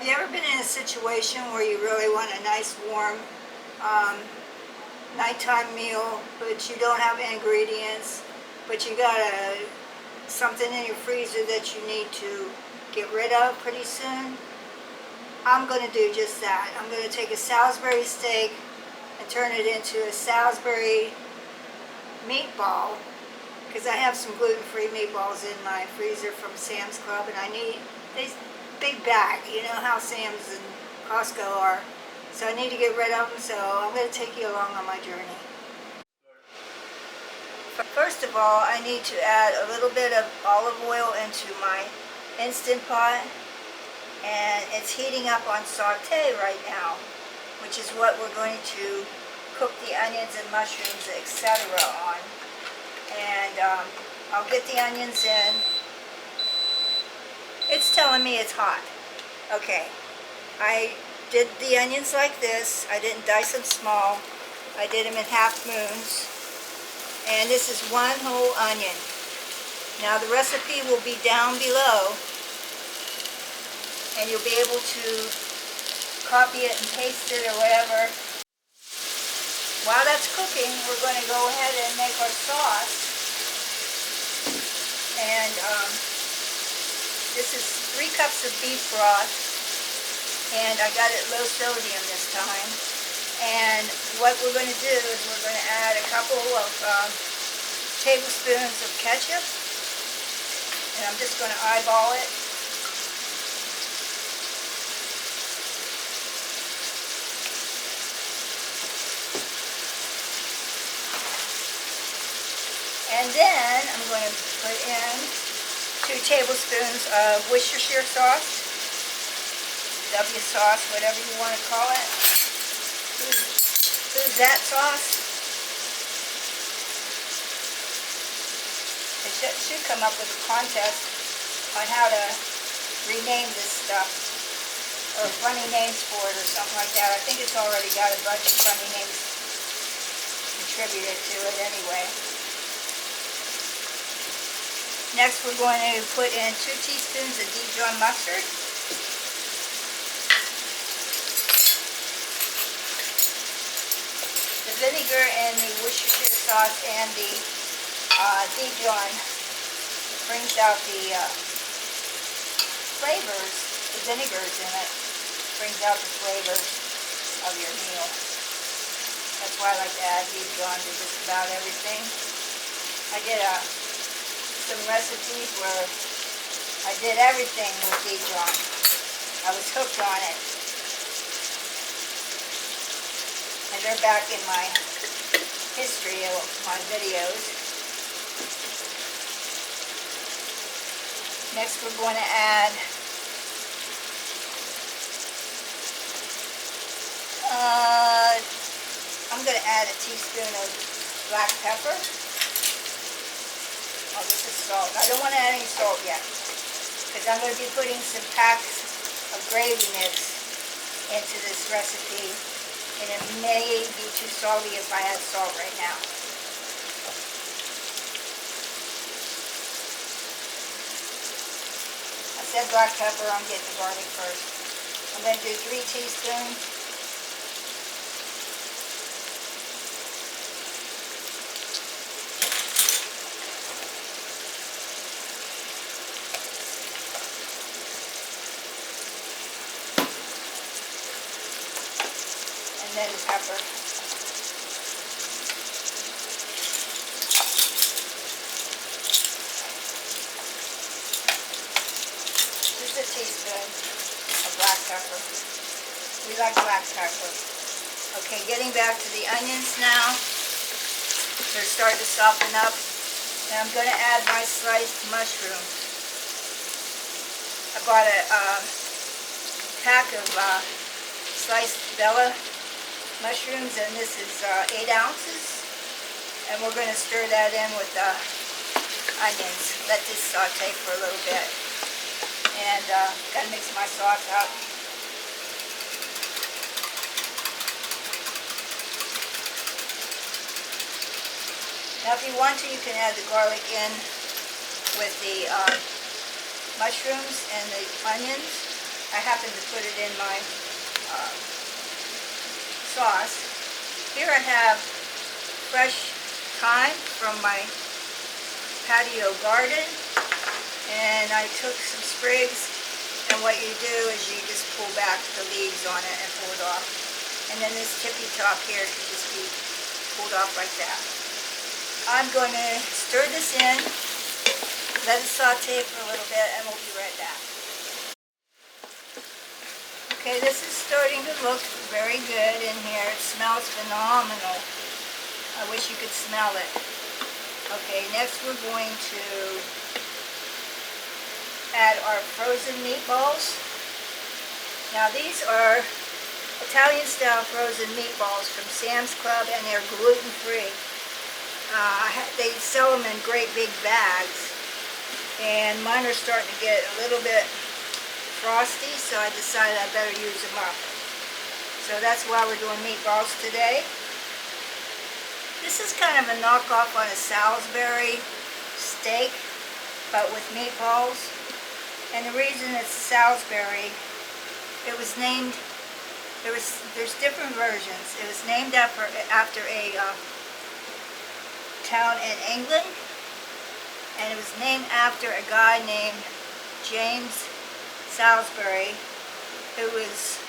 you ever been in a situation where you really want a nice warm nighttime meal, but you don't have ingredients, but you got something in your freezer that you need to get rid of pretty soon? I'm going to do just that. I'm going to take a Salisbury steak and turn it into a Salisbury meatball, because I have some gluten-free meatballs in my freezer from Sam's Club, and I need this big bag. You know how Sam's and Costco are. So I need to get rid of them, so I'm going to take you along on my journey. First of all, I need to add a little bit of olive oil into my Instant Pot, and it's heating up on Sauté right now, which is what we're going to cook the onions and mushrooms, etc. on. And I'll get the onions in. It's telling me it's hot. Okay, I did the onions like this. I didn't dice them small. I did them in half moons. And this is one whole onion. Now the recipe will be down below, and you'll be able to copy it and paste it or whatever. While that's cooking, we're going to go ahead and make our sauce. And this is 3 cups of beef broth, and I got it low sodium this time. And what we're going to do is we're going to add a couple of tablespoons of ketchup, and I'm just going to eyeball it. And then I'm going to put in 2 tablespoons of Worcestershire sauce, W sauce, whatever you want to call it. Who's that sauce? It should come up with a contest on how to rename this stuff, or funny names for it or something like that. I think it's already got a bunch of funny names contributed to it anyway. Next, we're going to put in 2 teaspoons of Dijon mustard. The vinegar and the Worcestershire sauce and the Dijon brings out the flavors. The vinegar's in it brings out the flavors of your meal. That's why I like to add Dijon to just about everything. I did some recipes where I did everything with Dijon. I was hooked on it. And they're back in my history of my videos. Next we're going to add I'm going to add a teaspoon of black pepper. Oh, this is salt. I don't want to add any salt yet, because I'm going to be putting some packs of gravy mix into this recipe, and it may be too salty if I add salt right now. I said black pepper, I'm getting the garlic first. I'm going to do 3 teaspoons. And then pepper. Just a teaspoon of black pepper. We like black pepper. Okay, getting back to the onions now. They're starting to soften up. And I'm going to add my sliced mushrooms. I bought a pack of sliced Bella mushrooms, and this is 8 ounces, and we're going to stir that in with the onions. Let this saute for a little bit, and got to mix my sauce up. Now if you want to, you can add the garlic in with the mushrooms and the onions. I happen to put it in my sauce. Here I have fresh thyme from my patio garden, and I took some sprigs, and what you do is you just pull back the leaves on it and pull it off. And then this tippy top here can just be pulled off like that. I'm going to stir this in, let it saute for a little bit, and we'll be right back. Okay, this is starting to look very good in here. It smells phenomenal. I wish you could smell it. Okay, next we're going to add our frozen meatballs. Now these are Italian style frozen meatballs from Sam's Club, and they're gluten-free. They sell them in great big bags, and mine are starting to get a little bit frosty, so I decided I better use them up. So that's why we're doing meatballs today. This is kind of a knockoff on a Salisbury steak, but with meatballs. And the reason it's Salisbury, it was named, there's different versions. It was named after a town in England, and it was named after a guy named James Salisbury, who was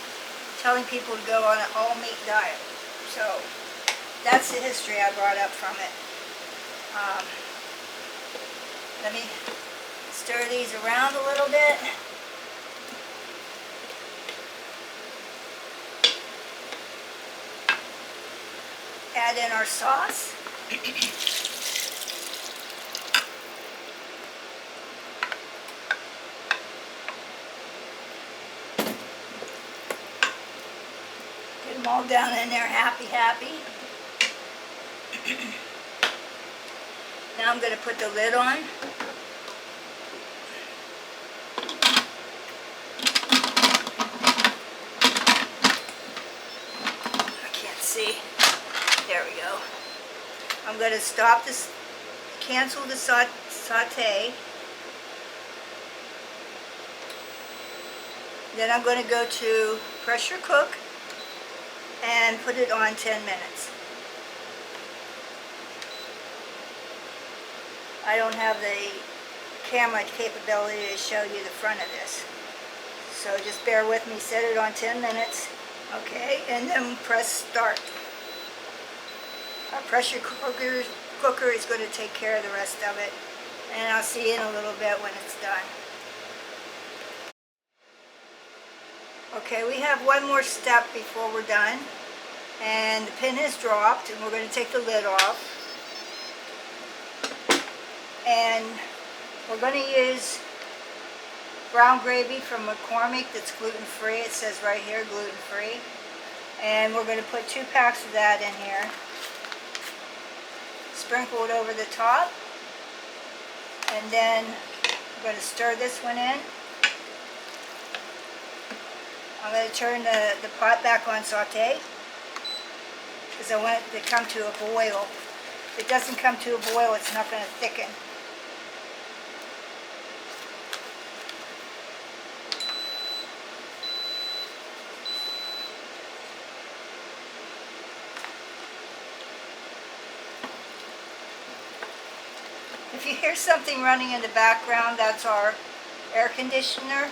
telling people to go on an all-meat diet. So that's the history I brought up from it. Let me stir these around a little bit. Add in our sauce. Get them all down in there, happy. Now I'm going to put the lid on. See, there we go. I'm going to stop this, cancel the saute. Then I'm going to go to pressure cook and put it on 10 minutes. I don't have the camera capability to show you the front of this, so just bear with me. Set it on 10 minutes. Okay, and then press start. Our pressure cooker is going to take care of the rest of it, and I'll see you in a little bit when it's done. Okay, we have one more step before we're done, and the pin has dropped, and we're going to take the lid off. And we're going to use brown gravy from McCormick that's gluten-free. It says right here, gluten-free. And we're going to put 2 packs of that in here. Sprinkle it over the top. And then I'm going to stir this one in. I'm going to turn the pot back on Sauté, because I want it to come to a boil. If it doesn't come to a boil, it's not going to thicken. If you hear something running in the background, that's our air conditioner.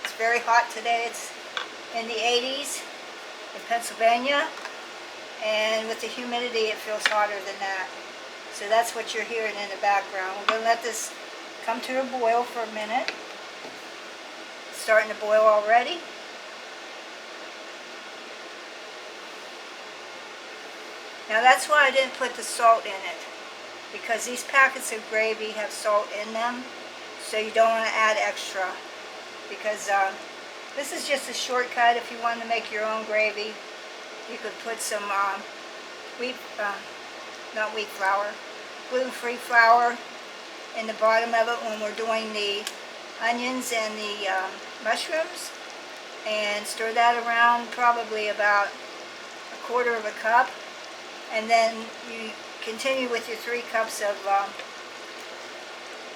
It's very hot today. It's in the 80s in Pennsylvania, and with the humidity it feels hotter than that. So that's what you're hearing in the background. We're going to let this come to a boil for a minute. It's starting to boil already. Now that's why I didn't put the salt in it, because these packets of gravy have salt in them, so you don't want to add extra, because this is just a shortcut. If you want to make your own gravy, you could put some gluten-free flour in the bottom of it when we're doing the onions and the mushrooms, and stir that around probably about 1/4 cup, and then you continue with your 3 cups of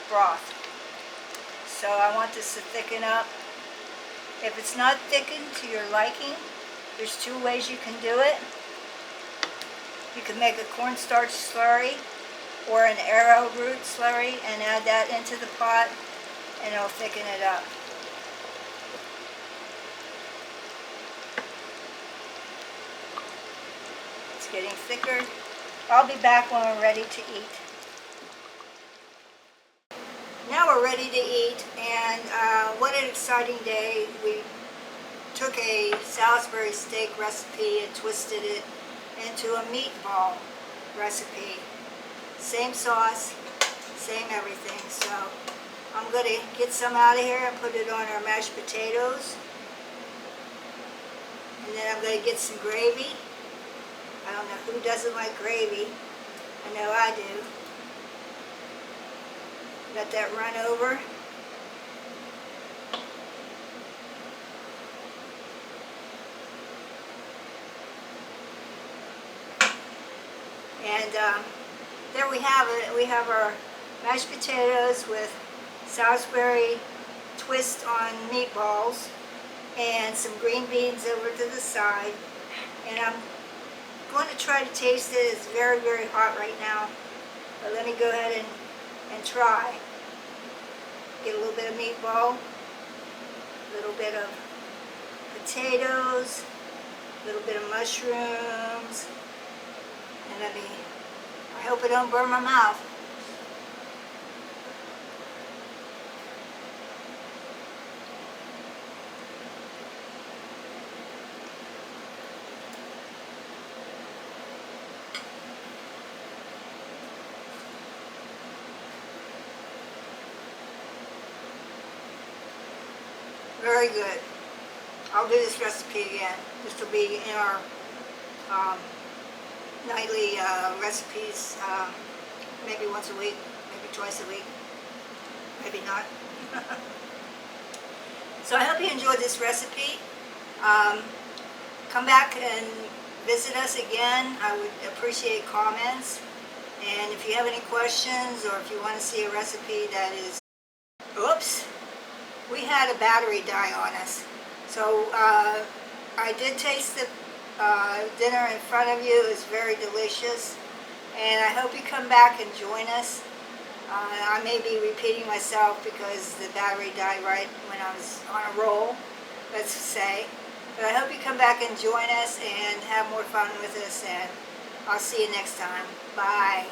broth. So I want this to thicken up. If it's not thickened to your liking, there's two ways you can do it. You can make a cornstarch slurry or an arrowroot slurry and add that into the pot, and it'll thicken it up. It's getting thicker. I'll be back when we're ready to eat. Now we're ready to eat, and what an exciting day. We took a Salisbury steak recipe and twisted it into a meatball recipe. Same sauce, same everything. So I'm going to get some out of here and put it on our mashed potatoes. And then I'm going to get some gravy. I don't know who doesn't like gravy. I know I do. Let that run over. And there we have it. We have our mashed potatoes with Salisbury twist on meatballs and some green beans over to the side. And I'm going to try to taste it. It's very, very hot right now. But let me go ahead and try. Get a little bit of meatball, a little bit of potatoes, a little bit of mushrooms, and I hope it don't burn my mouth. Very good. I'll do this recipe again. This will be in our nightly recipes, maybe once a week, maybe twice a week, maybe not. So I hope you enjoyed this recipe. Come back and visit us again. I would appreciate comments. And if you have any questions, or if you want to see a recipe that is... Oops! We had a battery die on us. So I did taste the dinner in front of you. It was very delicious. And I hope you come back and join us. I may be repeating myself because the battery died right when I was on a roll, let's say. But I hope you come back and join us and have more fun with us. And I'll see you next time. Bye.